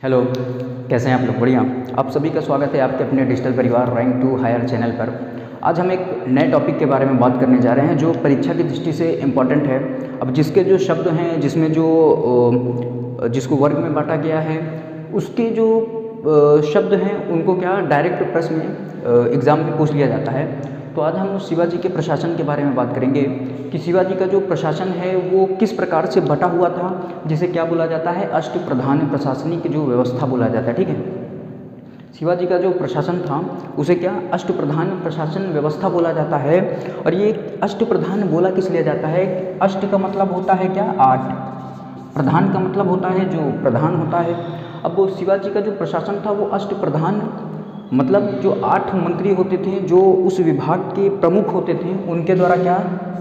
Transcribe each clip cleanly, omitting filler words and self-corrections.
Hello, कैसे हैं आप लोग? बढ़िया। आप सभी का स्वागत है आपके अपने डिजिटल परिवार रैंक टू हायर चैनल पर। आज हम एक नए टॉपिक के बारे में बात करने जा रहे हैं जो परीक्षा की दृष्टि से इम्पॉर्टेंट है। अब जिसके जो शब्द हैं, जिसमें जो जिसको वर्ग में बांटा गया है, उसके जो शब्द हैं उनको क्या डायरेक्ट प्रश्न में एग्ज़ाम में पूछ लिया जाता है। तो आज हम शिवाजी के प्रशासन के बारे में बात करेंगे कि शिवाजी का जो प्रशासन है वो किस प्रकार से बटा हुआ था, जिसे क्या बोला जाता है, अष्टप्रधान प्रशासनिक जो व्यवस्था बोला जाता है। ठीक है, शिवाजी का जो प्रशासन था उसे क्या अष्टप्रधान प्रशासन व्यवस्था बोला जाता है। और ये अष्टप्रधान बोला किस लिए जाता है? अष्ट का मतलब होता है क्या? 8। प्रधान का मतलब होता है जो प्रधान होता है। अब वो शिवाजी का जो प्रशासन था वो अष्टप्रधान मतलब जो 8 मंत्री होते थे, जो उस विभाग के प्रमुख होते थे, उनके द्वारा क्या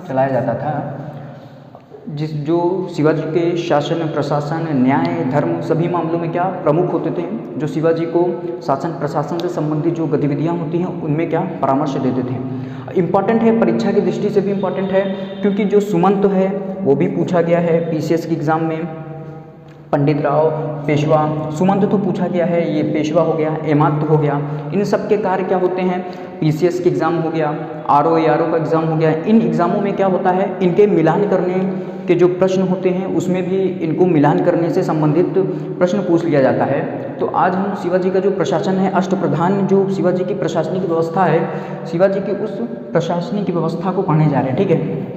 चलाया जाता था। जो शिवाजी के शासन, प्रशासन, न्याय, धर्म सभी मामलों में क्या प्रमुख होते थे, जो शिवाजी को शासन प्रशासन से संबंधित जो गतिविधियां होती हैं उनमें क्या परामर्श देते थे। इम्पॉर्टेंट है, परीक्षा की दृष्टि से भी इम्पॉर्टेंट है, क्योंकि जो सुमंत है वो भी पूछा गया है पीसीएस के एग्ज़ाम में। पंडित राव, पेशवा, सुमंत तो पूछा गया है, ये पेशवा हो गया, एमात्य हो गया। इन सब के कार्य क्या होते हैं? पीसीएस के एग्ज़ाम हो गया, आरओ का एग्ज़ाम हो गया। इन एग्ज़ामों में क्या होता है, इनके मिलान करने के जो प्रश्न होते हैं उसमें भी इनको मिलान करने से संबंधित प्रश्न पूछ लिया जाता है। तो आज हम शिवाजी का जो प्रशासन है, अष्टप्रधान जो शिवाजी की प्रशासनिक व्यवस्था है, शिवाजी की उस प्रशासनिक व्यवस्था को पढ़ने जा रहे हैं। ठीक है,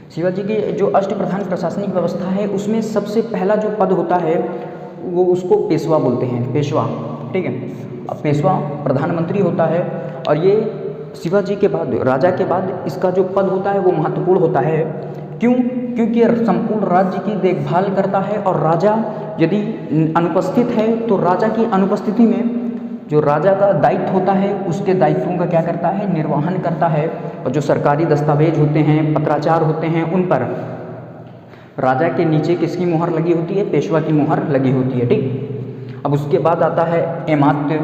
शिवाजी की जो अष्टप्रधान प्रशासनिक व्यवस्था है उसमें सबसे पहला जो पद होता है वो उसको पेशवा बोलते हैं, पेशवा। ठीक है, अब पेशवा प्रधानमंत्री होता है और ये शिवाजी के बाद, राजा के बाद इसका जो पद होता है वो महत्वपूर्ण होता है। क्यों? क्योंकि ये संपूर्ण राज्य की देखभाल करता है और राजा यदि अनुपस्थित है तो राजा की अनुपस्थिति में जो राजा का दायित्व होता है उसके दायित्वों का क्या करता है, निर्वहन करता है। और जो सरकारी दस्तावेज होते हैं, पत्राचार होते हैं, उन पर राजा के नीचे किसकी मुहर लगी होती है? पेशवा की मुहर लगी होती है। ठीक, अब उसके बाद आता है एमात्य।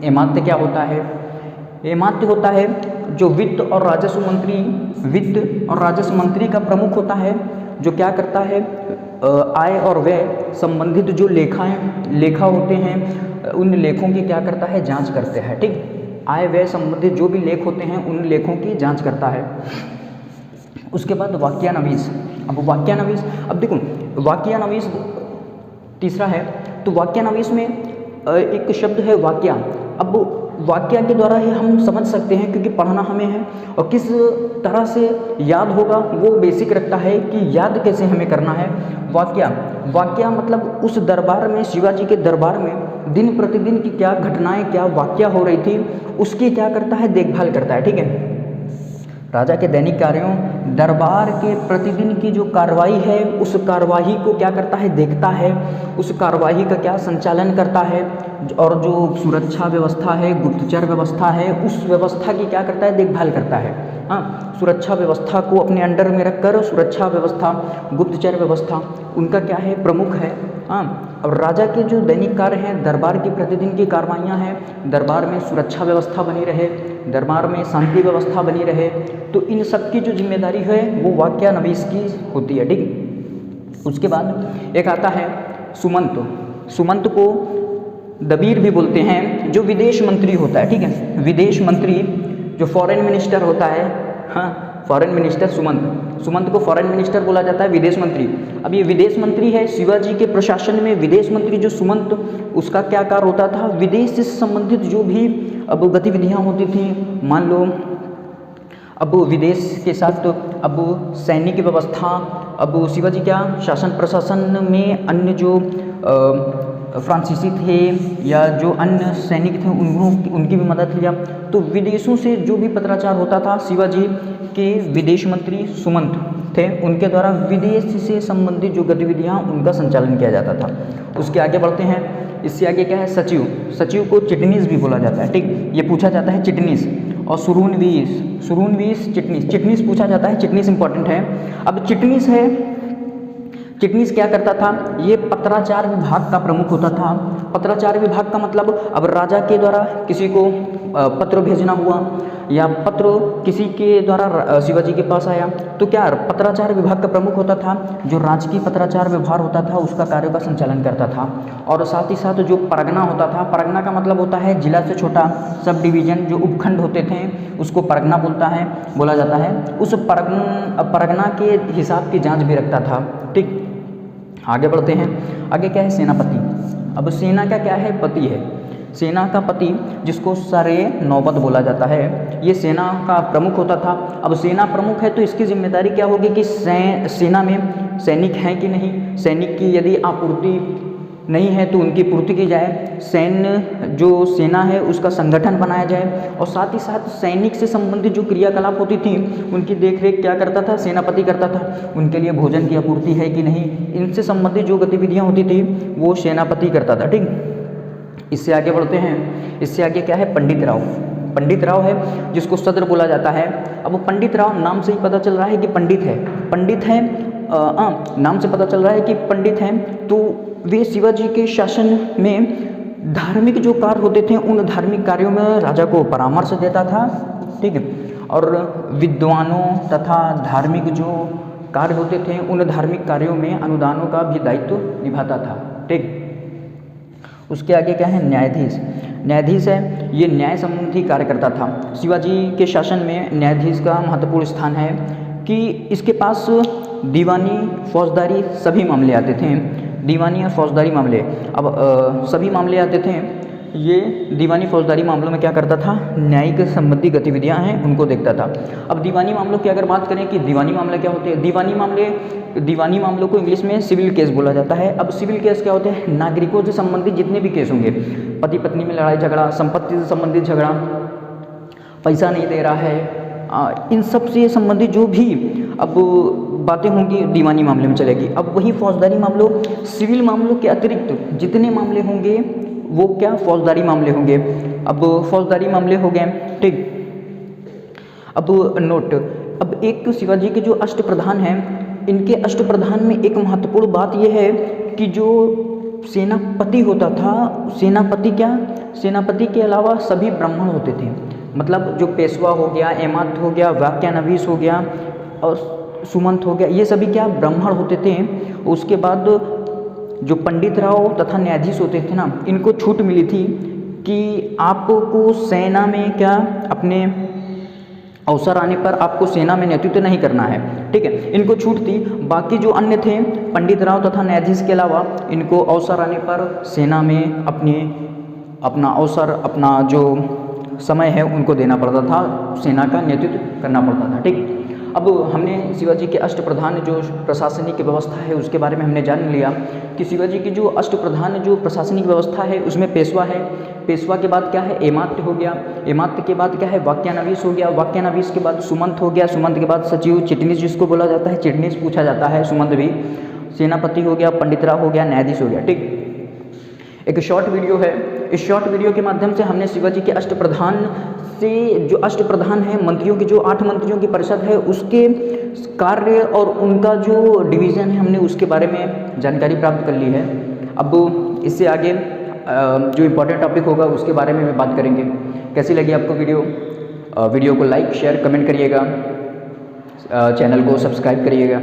एमात्य क्या होता है? एमात्य होता है जो वित्त और राजस्व मंत्री, वित्त और राजस्व मंत्री का प्रमुख होता है, जो क्या करता है, आय और व्यय संबंधित जो लेखा होते हैं उन लेखों की क्या करता है, जांच करते हैं। ठीक, आय व्यय संबंधित जो भी लेख होते हैं उन लेखों की जांच करता है। उसके बाद वाक्यानवीस। अब वाक्यानवीस, अब देखो वाक्यानवीस तीसरा है। तो वाक्यानवीस में एक शब्द है वाक्या। अब वाक्या के द्वारा ही हम समझ सकते हैं, क्योंकि पढ़ना हमें है और किस तरह से याद होगा वो बेसिक रखता है कि याद कैसे हमें करना है। वाक्या, वाक्या मतलब उस दरबार में, शिवाजी के दरबार में दिन प्रतिदिन की क्या घटनाएं, क्या वाक्या हो रही थी, उसकी क्या करता है, देखभाल करता है। ठीक है, राजा के दैनिक कार्यों, दरबार के प्रतिदिन की जो कार्रवाई है उस कार्रवाई को क्या करता है, देखता है, उस कार्रवाई का क्या संचालन करता है। और जो सुरक्षा व्यवस्था है, गुप्तचर व्यवस्था है, उस व्यवस्था की क्या करता है, देखभाल करता है। हाँ, सुरक्षा व्यवस्था को अपने अंडर में रखकर सुरक्षा व्यवस्था, गुप्तचर व्यवस्था उनका क्या है, प्रमुख है। हाँ, अब राजा के जो दैनिक कार्य हैं, दरबार की प्रतिदिन की कार्रवाइयाँ हैं, दरबार में सुरक्षा व्यवस्था बनी रहे, दरबार में शांति व्यवस्था बनी रहे, तो इन सब की जो जिम्मेदारी है वो वाक्यानवीस की होती है। ठीक, उसके बाद एक आता है सुमंत। सुमंत को दबीर भी बोलते हैं, जो विदेश मंत्री होता है। ठीक है, विदेश मंत्री जो फॉरेन मिनिस्टर होता है, हाँ, फॉरेन मिनिस्टर सुमंत को फॉरेन मिनिस्टर बोला जाता है, विदेश मंत्री। अब ये विदेश मंत्री है शिवाजी के प्रशासन में। विदेश मंत्री जो सुमंत, उसका क्या कार्य होता था, विदेश से संबंधित जो भी अब गतिविधियां होती थी, मान लो अब विदेश के साथ अब सैनिक व्यवस्था, अब शिवाजी क्या शासन प्रशासन में अन्य जो फ्रांसीसी थे या जो अन्य सैनिक थे उनकी भी मदद लिया। तो विदेशों से जो भी पत्राचार होता था, शिवाजी के विदेश मंत्री सुमंत थे, उनके द्वारा विदेश से संबंधित जो गतिविधियां उनका संचालन किया जाता था। उसके आगे बढ़ते हैं, इससे आगे क्या है, सचिव। सचिव को चिटनीस भी बोला जाता है। ठीक, ये पूछा जाता है चिटनीस। और सुरूनवीस चिटनीस, चिटनीस पूछा जाता है, चिटनीस इंपॉर्टेंट है। अब चिटनीस है, चिटनीस क्या करता था, ये पत्राचार विभाग का प्रमुख होता था। पत्राचार विभाग का मतलब अब राजा के द्वारा किसी को पत्र भेजना हुआ या पत्र किसी के द्वारा शिवाजी के पास आया तो क्या पत्राचार विभाग का प्रमुख होता था, जो राजकीय पत्राचार विभाग होता था उसका कार्यों का संचालन करता था। और साथ ही साथ जो परगना होता था, परगना का मतलब होता है जिला से छोटा सब डिवीज़न, जो उपखंड होते थे उसको परगना बोला जाता है। उस परगना के हिसाब की जाँच भी रखता था। ठीक, आगे बढ़ते हैं। आगे क्या है, सेनापति। अब सेना का क्या है, पति है। सेना का पति जिसको सरे नौबत बोला जाता है, ये सेना का प्रमुख होता था। अब सेना प्रमुख है तो इसकी जिम्मेदारी क्या होगी कि सेना में सैनिक हैं कि नहीं, सैनिक की यदि आपूर्ति नहीं है तो उनकी पूर्ति की जाए, जो सेना है उसका संगठन बनाया जाए, और साथ ही साथ सैनिक से संबंधित जो क्रियाकलाप होती थी उनकी देखरेख क्या करता था, सेनापति करता था। उनके लिए भोजन की आपूर्ति है कि नहीं, इनसे संबंधित जो गतिविधियाँ होती थी वो सेनापति करता था। ठीक, इससे आगे बढ़ते हैं। इससे आगे क्या है, पंडित राव। पंडित राव है जिसको सदर बोला जाता है। अब पंडित राव नाम से ही पता चल रहा है कि पंडित है, नाम से पता चल रहा है कि पंडित हैं। तो वे शिवाजी के शासन में धार्मिक जो कार्य होते थे उन धार्मिक कार्यों में राजा को परामर्श देता था। ठीक है, और विद्वानों तथा धार्मिक जो कार्य होते थे उन धार्मिक कार्यों में अनुदानों का भी दायित्व निभाता था। ठीक, उसके आगे क्या है, न्यायाधीश। न्यायाधीश है, ये न्याय संबंधी कार्य करता था। शिवाजी के शासन में न्यायाधीश का महत्वपूर्ण स्थान है कि इसके पास दीवानी फौजदारी सभी मामले आते थे। दीवानी और फौजदारी मामले, अब सभी मामले आते थे। ये दीवानी फौजदारी मामलों में क्या करता था, न्यायिक संबंधी गतिविधियां हैं उनको देखता था। अब दीवानी मामलों की अगर बात करें कि दीवानी मामले क्या होते हैं, दीवानी मामलों को इंग्लिश में सिविल केस बोला जाता है। अब सिविल केस क्या होते हैं, नागरिकों से संबंधित जितने भी केस होंगे, पति पत्नी में लड़ाई झगड़ा, संपत्ति से संबंधित झगड़ा, पैसा नहीं दे रहा है, इन सब से संबंधित जो भी अब बातें होंगी दीवानी मामले में चलेगी। अब वही फौजदारी मामलों, सिविल मामलों के अतिरिक्त जितने मामले होंगे वो क्या, फौजदारी मामले होंगे। अब फौजदारी मामले हो गए। ठीक, अब नोट, अब एक शिवाजी के जो अष्टप्रधान हैं, इनके अष्टप्रधान में एक महत्वपूर्ण बात यह है कि जो सेनापति होता था, सेनापति के अलावा सभी ब्राह्मण होते थे। मतलब जो पेशवा हो गया, एमात्य हो गया, वाक्यानवीस हो गया और सुमंत हो गया, ये सभी क्या, ब्राह्मण होते थे। उसके बाद जो पंडित राव तथा न्यायाधीश होते थे ना, इनको छूट मिली थी कि आपको सेना में क्या, अपने अवसर आने पर आपको सेना में नेतृत्व नहीं करना है। ठीक है, इनको छूट थी। बाकी जो अन्य थे पंडित राव तथा न्यायाधीश के अलावा, इनको अवसर आने पर सेना में अपना अवसर, अपना जो समय है उनको देना पड़ता था, सेना का नेतृत्व करना पड़ता था। ठीक, अब हमने शिवाजी के अष्टप्रधान जो प्रशासनिक व्यवस्था है उसके बारे में हमने जान लिया कि शिवाजी की जो अष्टप्रधान जो प्रशासनिक व्यवस्था है उसमें पेशवा है। पेशवा के बाद क्या है, एमात्य हो गया। एमात्य के बाद क्या है, वाक्यानवीस हो गया। वाक्यानवीस के बाद सुमंत हो गया। सुमंत के बाद सचिव, चिटनीस जिसको बोला जाता है, चिटनीस पूछा जाता है, सुमंत भी। सेनापति हो गया, पंडित राव हो गया, न्यायाधीश हो गया। ठीक, एक शॉर्ट वीडियो है। इस शॉर्ट वीडियो के माध्यम से हमने शिवाजी के अष्टप्रधान से, जो अष्टप्रधान है, मंत्रियों की जो 8 मंत्रियों की परिषद है उसके कार्य और उनका जो डिवीज़न है, हमने उसके बारे में जानकारी प्राप्त कर ली है। अब इससे आगे जो इम्पोर्टेंट टॉपिक होगा उसके बारे में बात करेंगे। कैसी लगी आपको वीडियो को लाइक शेयर कमेंट करिएगा, चैनल को सब्सक्राइब करिएगा।